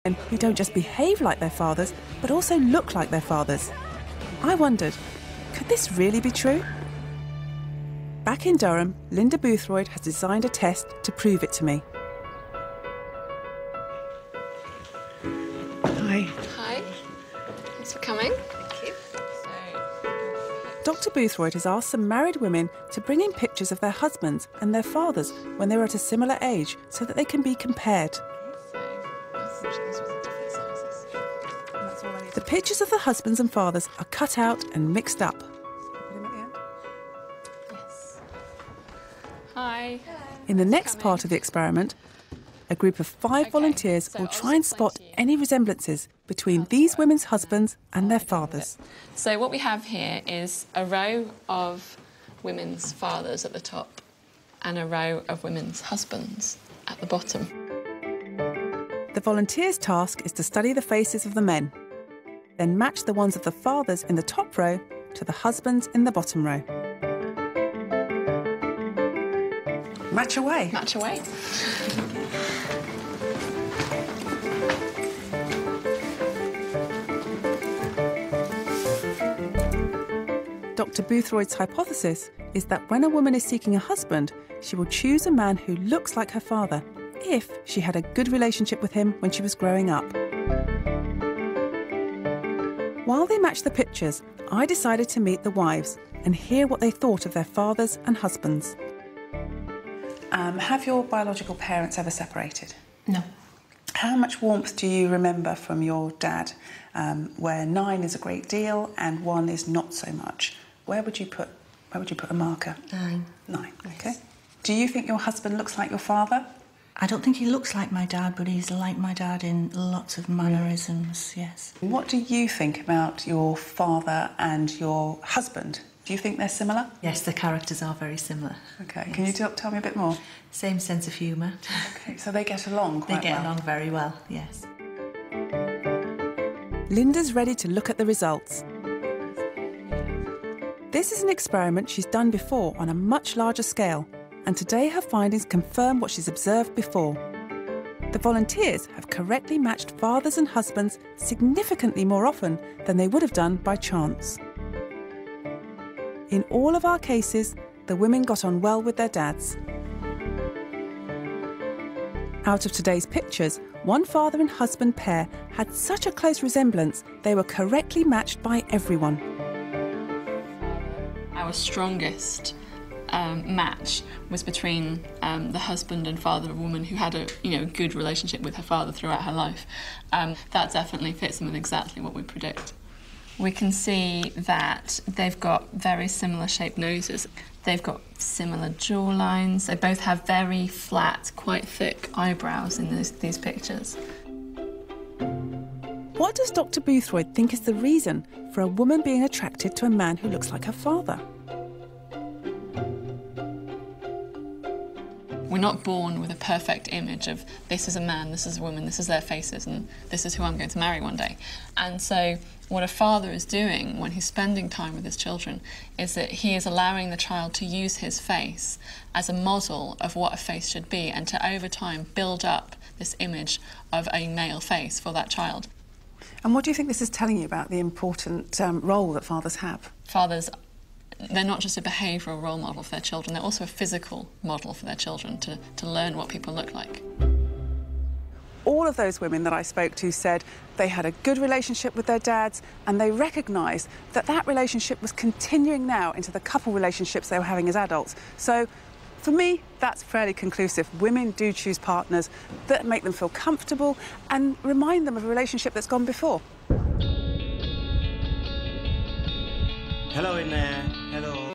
who don't just behave like their fathers, but also look like their fathers. I wondered, could this really be true? Back in Durham, Linda Boothroyd has designed a test to prove it to me. Hi. Hi. Thanks for coming. Thank you. Dr. Boothroyd has asked some married women to bring in pictures of their husbands and their fathers when they were at a similar age so that they can be compared. The pictures of the husbands and fathers are cut out and mixed up. Yes. Hi. In the next part of the experiment, a group of 5 volunteers will try and spot any resemblances between these women's husbands and their fathers. So what we have here is a row of women's fathers at the top and a row of women's husbands at the bottom. The volunteers' task is to study the faces of the men, then match the ones of the fathers in the top row to the husbands in the bottom row. Match away. Match away. Dr. Boothroyd's hypothesis is that when a woman is seeking a husband, she will choose a man who looks like her father if she had a good relationship with him when she was growing up. While they matched the pictures, I decided to meet the wives and hear what they thought of their fathers and husbands. Have your biological parents ever separated? No. How much warmth do you remember from your dad, where 9 is a great deal and 1 is not so much? Where would you put a marker? 9. 9, Yes. OK. Do you think your husband looks like your father? I don't think he looks like my dad, but he's like my dad in lots of mannerisms, yes. What do you think about your father and your husband? Do you think they're similar? Yes, the characters are very similar. OK, yes. Can you tell me a bit more? Same sense of humour. OK, so they get along quite well? They get along very well, yes. Linda's ready to look at the results. This is an experiment she's done before on a much larger scale, and today her findings confirm what she's observed before. The volunteers have correctly matched fathers and husbands significantly more often than they would have done by chance. In all of our cases, the women got on well with their dads. Out of today's pictures, one father and husband pair had such a close resemblance, they were correctly matched by everyone. Our strongest match was between the husband and father of a woman who had a good relationship with her father throughout her life. That definitely fits in with exactly what we predict. We can see that they've got very similar shaped noses. They've got similar jawlines. They both have very flat, quite thick eyebrows in these pictures. What does Dr. Boothroyd think is the reason for a woman being attracted to a man who looks like her father? We're not born with a perfect image of this is a man, this is a woman, this is their faces, and this is who I'm going to marry one day. And so what a father is doing when he's spending time with his children is that he is allowing the child to use his face as a model of what a face should be and to, over time, build up this image of a male face for that child. And what do you think this is telling you about the important role that fathers have? Fathers, they're not just a behavioural role model for their children, they're also a physical model for their children to learn what people look like. All of those women that I spoke to said they had a good relationship with their dads and they recognised that that relationship was continuing now into the couple relationships they were having as adults. So, for me, that's fairly conclusive. Women do choose partners that make them feel comfortable and remind them of a relationship that's gone before. Hello in there. Hello.